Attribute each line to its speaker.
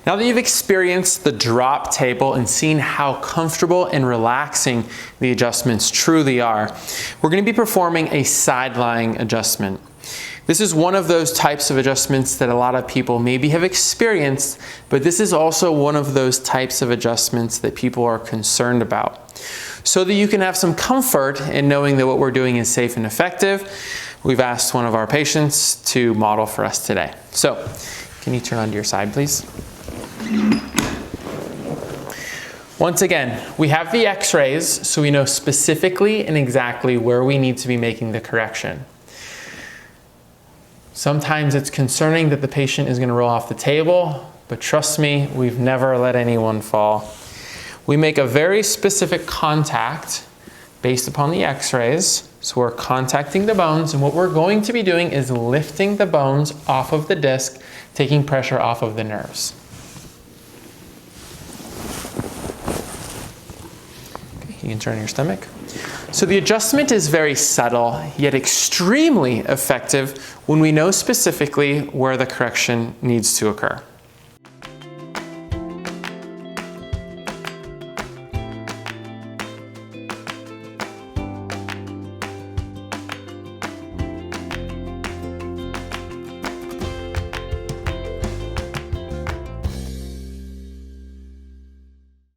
Speaker 1: Now that you've experienced the drop table and seen how comfortable and relaxing the adjustments truly are, we're going to be performing a side-lying adjustment. This is one of those types of adjustments that a lot of people maybe have experienced, but this is also one of those types of adjustments that people are concerned about. So that you can have some comfort in knowing that what we're doing is safe and effective, we've asked one of our patients to model for us today. So, can you turn onto your side, please? Once again, we have the x-rays, so we know specifically and exactly where we need to be making the correction. Sometimes it's concerning that the patient is going to roll off the table, but trust me, we've never let anyone fall. We make a very specific contact based upon the x-rays. So we're contacting the bones, and what we're going to be doing is lifting the bones off of the disc, taking pressure off of the nerves. Okay, you can turn your stomach. So the adjustment is very subtle, yet extremely effective when we know specifically where the correction needs to occur.